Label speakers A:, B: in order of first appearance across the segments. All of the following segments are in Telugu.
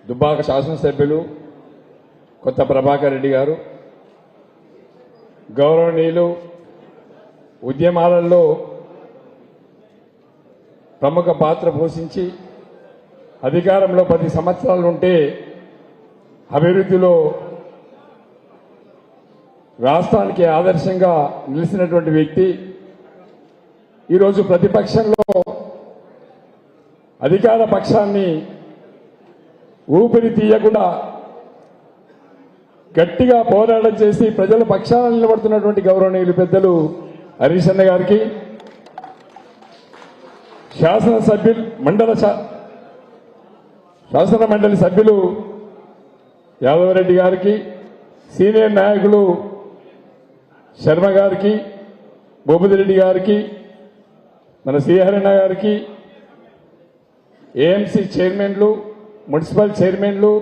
A: దుబ్బాక శాసనసభ్యులు కొత్త ప్రభాకర్ రెడ్డి గారు, గౌరవనీయులు, ఉద్యమాలలో ప్రముఖ పాత్ర పోషించి అధికారంలో 10 సంవత్సరాలు ఉంటే అభివృద్ధిలో రాష్ట్రానికి ఆదర్శంగా నిలిచినటువంటి వ్యక్తి ఈరోజు ప్రతిపక్షంలో అధికార పక్షాన్ని ఊపిరి తీయకుండా గట్టిగా పోరాటం చేసి ప్రజల పక్షాన నిలబడుతున్నటువంటి గౌరవనీయులు పెద్దలు హరీష్ అన్న గారికి, శాసన మండలి సభ్యులు యాదవరెడ్డి గారికి, సీనియర్ నాయకులు శర్మ గారికి, భూపతిరెడ్డి గారికి, మన శ్రీహరణ గారికి, ఏఎంసీ చైర్మన్లు, మున్సిపల్ చైర్మన్లు,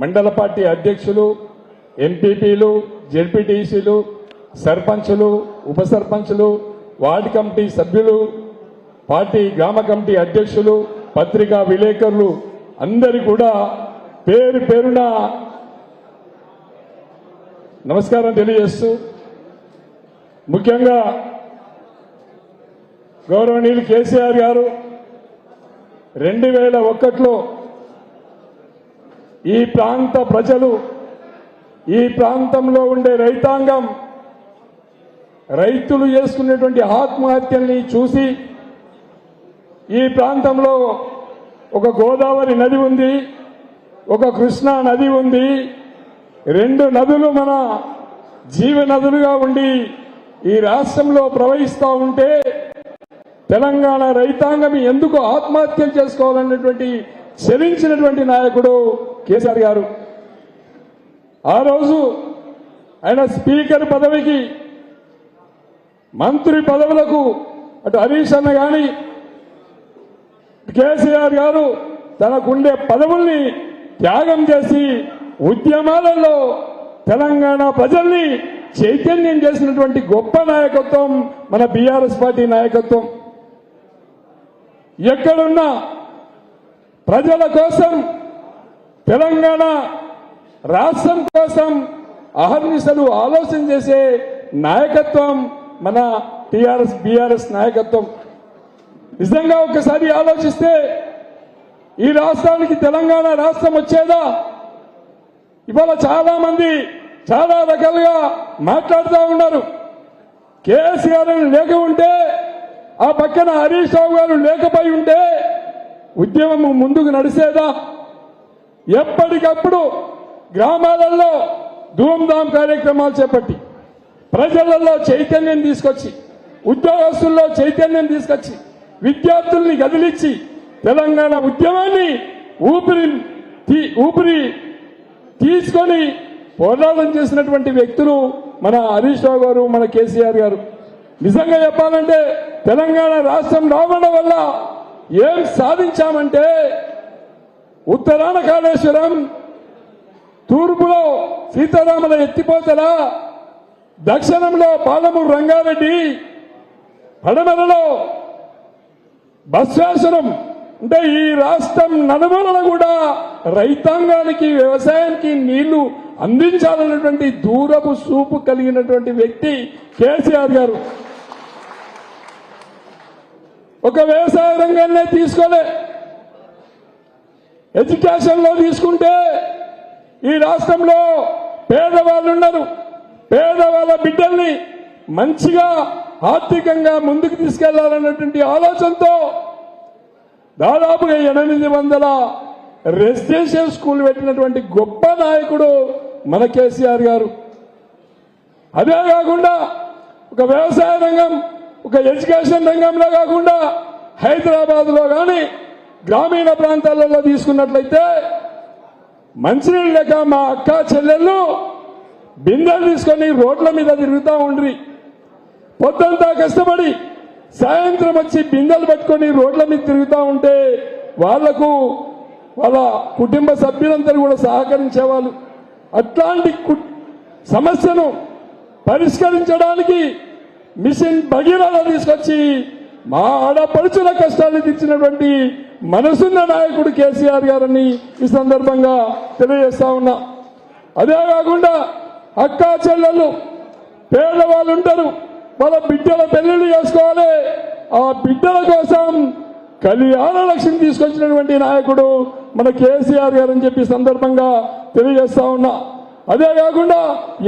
A: మండల పార్టీ అధ్యక్షులు, ఎంపీపీలు, జెడ్పీటీసీలు, సర్పంచులు, ఉప సర్పంచులు, వార్డు కమిటీ సభ్యులు, పార్టీ గ్రామ కమిటీ అధ్యక్షులు, పత్రికా విలేకరులు అందరి కూడా పేరు పేరున నమస్కారం తెలియజేస్తూ, ముఖ్యంగా గౌరవనీయులు కేసీఆర్ గారు 2001లో ఈ ప్రాంత ప్రజలు, ఈ ప్రాంతంలో ఉండే రైతాంగం, రైతులు చేసుకునేటువంటి ఆత్మహత్యల్ని చూసి, ఈ ప్రాంతంలో ఒక గోదావరి నది ఉంది, ఒక కృష్ణా నది ఉంది, 2 నదులు మన జీవ నదులుగా ఉండి ఈ రాష్ట్రంలో ప్రవహిస్తూ ఉంటే తెలంగాణ రైతాంగం ఎందుకు ఆత్మహత్యలు చేసుకోవాలన్నటువంటి చలించినటువంటి నాయకుడు కేసీఆర్ గారు. ఆ రోజు ఆయన స్పీకర్ పదవికి, మంత్రి పదవులకు అటు హరీష్ అన్న గాని కేసీఆర్ గారు తనకుండే పదవుల్ని త్యాగం చేసి ఉద్యమాలలో తెలంగాణ ప్రజల్ని చైతన్యం చేసినటువంటి గొప్ప నాయకత్వం మన బీఆర్ఎస్ పార్టీ నాయకత్వం. ఎక్కడున్నా ప్రజల కోసం, తెలంగాణ రాష్ట్రం కోసం అహర్నిశలు ఆలోచన చేసే నాయకత్వం మన టీఆర్ఎస్ బీఆర్ఎస్ నాయకత్వం. నిజంగా ఒకసారి ఆలోచిస్తే ఈ రాష్ట్రానికి తెలంగాణ రాష్ట్రం వచ్చేదా? ఇవాళ చాలా మంది చాలా రకాలుగా మాట్లాడుతూ ఉన్నారు. కేసీఆర్ లేక ఉంటే, ఆ పక్కన హరీష్ రావు గారు లేకపోయి ఉంటే ఉద్యమం ముందుకు నడిచేదా? ఎప్పటికప్పుడు గ్రామాలలో ధూమ్ధామ్ కార్యక్రమాలు చేపట్టి ప్రజలలో చైతన్యం తీసుకొచ్చి, ఉద్యోగస్తుల్లో చైతన్యం తీసుకొచ్చి, విద్యార్థుల్ని కదిలించి తెలంగాణ ఉద్యమాన్ని ఊపిరి తీసుకొని పోరాటం చేసినటువంటి వ్యక్తులు మన హరీష్ రావు గారు, మన కేసీఆర్ గారు. నిజంగా చెప్పాలంటే తెలంగాణ రాష్ట్రం రావడం వల్ల ఏం సాధించామంటే, ఉత్తరాన కాళేశ్వరం, తూర్పులో సీతారాముల ఎత్తిపోతల, దక్షిణంలో పాలమూరు రంగారెడ్డి, పడమరలో బస్వేశ్వరం. అంటే ఈ రాష్ట్రం నలుమూలన కూడా రైతాంగానికి, వ్యవసాయానికి నీళ్లు అందించాలన్నటువంటి దూరపు చూపు కలిగినటువంటి వ్యక్తి కేసీఆర్ గారు. ఒక వ్యవసాయ రంగాన్నే తీసుకోలే, ఎడ్యుకేషన్ లో తీసుకుంటే ఈ రాష్ట్రంలో పేదవాళ్ళు ఉన్నారు. పేదవాళ్ళ బిడ్డల్ని మంచిగా ఆర్థికంగా ముందుకు తీసుకెళ్లాలన్నటువంటి ఆలోచనతో దాదాపుగా 800 రెసిడెన్షియల్ స్కూల్ పెట్టినటువంటి గొప్ప నాయకుడు మన కేసీఆర్ గారు. అదే కాకుండా ఒక వ్యవసాయ రంగం, ఒక ఎడ్యుకేషన్ రంగంలో కాకుండా హైదరాబాద్ లో కానీ గ్రామీణ ప్రాంతాలలో తీసుకున్నట్లయితే మంచినీళ్ళు లేక మా అక్క చెల్లెళ్ళు బిందెలు తీసుకొని రోడ్ల మీద తిరుగుతూ ఉండ్రి. పొద్దంతా కష్టపడి సాయంత్రం వచ్చి బిందెలు పట్టుకొని రోడ్ల మీద తిరుగుతూ ఉంటే వాళ్లకు వాళ్ళ కుటుంబ సభ్యులందరూ కూడా సహకరించేవాళ్ళు. అట్లాంటి సమస్యను పరిష్కరించడానికి మిషన్ భగీరథ తీసుకొచ్చి మా ఆడపడుచుల కష్టాన్ని తీర్చినటువంటి మనసున్న నాయకుడు కేసీఆర్ గారని ఈ సందర్భంగా తెలియజేస్తా ఉన్నా. అదే కాకుండా అక్కా చెల్లెళ్ళు పేదవాళ్ళు ఉంటారు, వాళ్ళ బిడ్డల పెళ్లిళ్ళు చేసుకోవాలి. ఆ బిడ్డల కోసం కళ్యాణ లక్ష్యం తీసుకొచ్చినటువంటి నాయకుడు మన కేసీఆర్ గారు అని చెప్పి సందర్భంగా తెలియజేస్తా ఉన్నా. అదే కాకుండా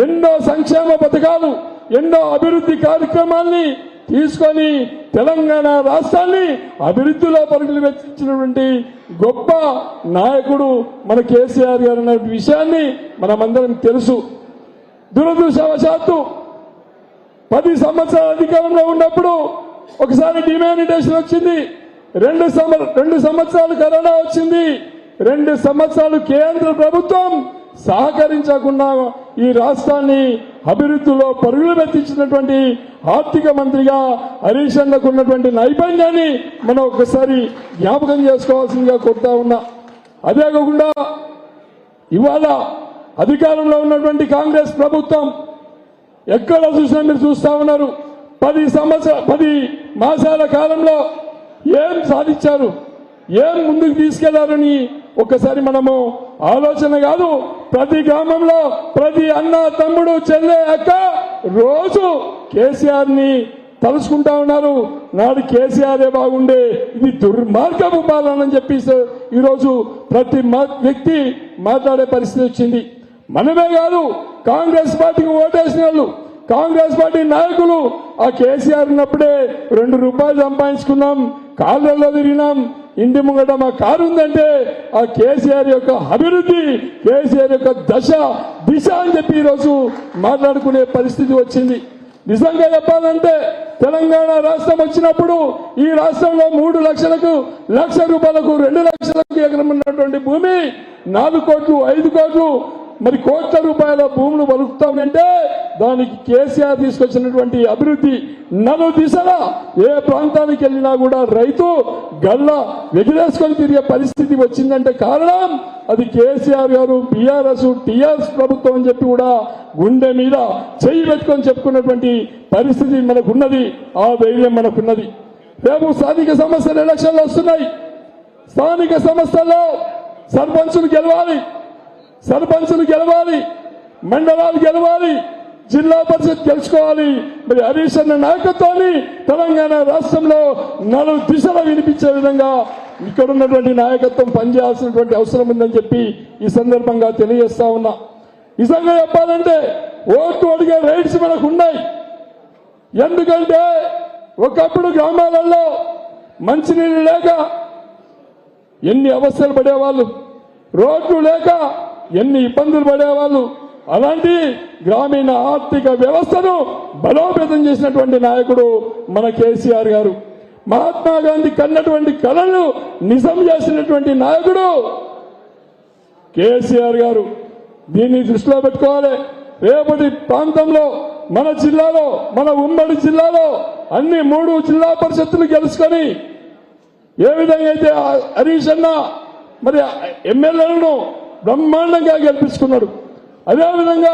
A: ఎన్నో సంక్షేమ పథకాలు, ఎన్నో అభివృద్ధి కార్యక్రమాల్ని తీసుకొని తెలంగాణ రాష్ట్రాన్ని అభివృద్ధిలో పరుగులు పెట్టించినటువంటి గొప్ప నాయకుడు మన కేసీఆర్ గారు అనే విషయాన్ని మనమందరం తెలుసు. దురదృష్టవశాత్తు 10 సంవత్సరాల అధికారంలో ఉన్నప్పుడు ఒకసారి డిమానిటేషన్ వచ్చింది, 2 సంవత్సరాలు కరోనా వచ్చింది, 2 సంవత్సరాలు కేంద్ర ప్రభుత్వం సహకరించకుండా ఈ రాష్ట్రాన్ని అభివృద్ధిలో పరుగులు పెట్టించినటువంటి ఆర్థిక మంత్రిగా హరీష్ అన్నకు ఉన్నటువంటి నైపుణ్యాన్ని మనం ఒకసారి జ్ఞాపకం చేసుకోవాల్సిందిగా కోరుతా ఉన్నా. అదే కాకుండా ఇవాళ అధికారంలో ఉన్నటువంటి కాంగ్రెస్ ప్రభుత్వం ఎక్కడ చూసినా మీరు చూస్తా ఉన్నారు. 10 మాసాల కాలంలో ఏం సాధించారు, ఏం ముందుకు తీసుకెళ్లారని ఒక్కసారి మనము ఆలోచన కాదు. ప్రతి గ్రామంలో ప్రతి అన్న తమ్ముడు చెల్లె అక్క రోజు కేసీఆర్ ని తలుచుకుంటా ఉన్నారు. నాడు కేసీఆర్ బాగుండే, ఇది దుర్మార్గపు పాలన అని చెప్పి ఈరోజు ప్రతి వ్యక్తి మాట్లాడే పరిస్థితి వచ్చింది. మనమే కాదు, కాంగ్రెస్ పార్టీకి ఓటేసిన వాళ్ళు, కాంగ్రెస్ పార్టీ నాయకులు ఆ కేసీఆర్ ఉన్నప్పుడే 2 రూపాయలు సంపాదించుకున్నాం, కాళ్ళల్లో తిరిగినాం, ఇంటి ముంగట మా కారు ఉందంటే ఆ కేసీఆర్ యొక్క అభివృద్ధి, కేసీఆర్ యొక్క దిశ అని చెప్పి ఈరోజు మాట్లాడుకునే పరిస్థితి వచ్చింది. నిజంగా చెప్పాలంటే తెలంగాణ రాష్ట్రం వచ్చినప్పుడు ఈ రాష్ట్రంలో 3 లక్షలకు, 1,00,000 రూపాయలకు, 2 లక్షలకు ఎకరం ఉన్నటువంటి భూమి 4 కోట్లు, 5 కోట్లు, మరి కోట్ల రూపాయల భూములు బలుకుతామంటే దానికి కేసీఆర్ తీసుకొచ్చినటువంటి అభివృద్ధి నలు దిశలా ఏ ప్రాంతానికి వెళ్ళినా కూడా రైతు గల్ల ఎగిరేసుకొని తిరిగే పరిస్థితి వచ్చిందంటే కారణం అది కేసీఆర్ గారు, టీఆర్ఎస్ ప్రభుత్వం అని చెప్పి కూడా గుండె మీద చెయ్యి పెట్టుకొని చెప్పుకున్నటువంటి పరిస్థితి మనకున్నది. ఆ ధైర్యం మనకున్నది. రేపు స్థానిక సంస్థల ఎలక్షన్లు వస్తున్నాయి. స్థానిక సంస్థల్లో సర్పంచులు గెలవాలి, మండలాలు గెలవాలి, జిల్లా పరిషత్ గెలుచుకోవాలి. మరి హరీష్ అన్న నాయకత్వాన్ని తెలంగాణ రాష్ట్రంలో 4 దిశలు వినిపించే విధంగా ఇక్కడ ఉన్నటువంటి నాయకత్వం పనిచేయాల్సినటువంటి అవసరం ఉందని చెప్పి ఈ సందర్భంగా తెలియజేస్తా ఉన్నా. నిజంగా చెప్పాలంటే ఓటు అడిగే రైట్స్ మనకు ఉన్నాయి. ఎందుకంటే ఒకప్పుడు గ్రామాలలో మంచినీళ్ళు లేక ఎన్ని అవస్థలు పడేవాళ్ళు, రోడ్లు లేక ఎన్ని ఇబ్బందులు పడేవాళ్ళు. అలాంటి గ్రామీణ ఆర్థిక వ్యవస్థను బలోపేతం చేసినటువంటి నాయకుడు మన కేసీఆర్ గారు. మహాత్మా గాంధీ కన్నటువంటి కలలు నిజం చేసినటువంటి నాయకుడు కేసీఆర్ గారు. దీన్ని దృష్టిలో పెట్టుకోవాలి. రేపటి ప్రాంతంలో మన జిల్లాలో, మన ఉమ్మడి జిల్లాలో అన్ని 3 జిల్లా పరిషత్తులు గెలుచుకొని ఏ విధంగా అయితే హరీష్ అన్న మరి ఎమ్మెల్యేలను బ్రహ్మాండంగా గెలిపించుకున్నాడు, అదేవిధంగా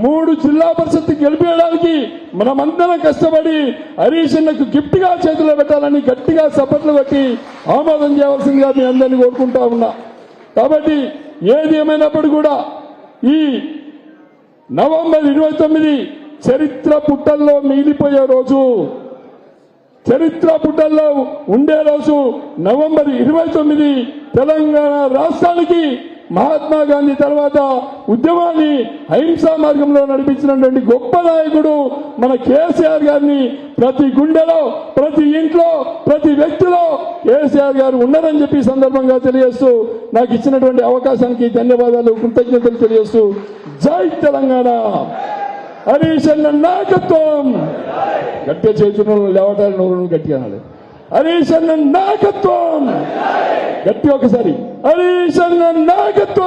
A: 3 జిల్లా పరిషత్ గెలిపించడానికి మనమందరం కష్టపడి హరీష్ అన్నకు గిఫ్ట్ గా చేతిలో పెట్టాలని గట్టిగా చప్పట్లు కొట్టి ఆమోదం చేయవలసిందిగా మీ అందరినీ కోరుకుంటా ఉన్నా. కాబట్టి ఏది ఏమైనప్పుడు కూడా ఈ నవంబర్ 29 చరిత్ర పుటల్లో మిగిలిపోయే రోజు, చరిత్ర పుటల్లో ఉండే రోజు నవంబర్ 29 తెలంగాణ రాష్ట్రానికి మహాత్మా గాంధీ తర్వాత ఉద్యమాన్ని అహింసా మార్గంలో నడిపించినటువంటి గొప్ప నాయకుడు మన కేసీఆర్ గారిని ప్రతి గుండెలో, ప్రతి ఇంట్లో, ప్రతి వ్యక్తిలో కేసీఆర్ గారు ఉన్నారని చెప్పి సందర్భంగా తెలియజేస్తూ నాకు ఇచ్చినటువంటి అవకాశానికి ధన్యవాదాలు, కృతజ్ఞతలు తెలియజేస్తూ జై తెలంగాణ. హరీష్ అన్న నాయకత్వం గట్టిగా చేతులను లేవటాలు, నోరు గట్టిగా అనాలి. హరీష్ అన్న నాయకత్వం గట్టి ఒకసారి హరీష్ అన్న నాయకత్వం.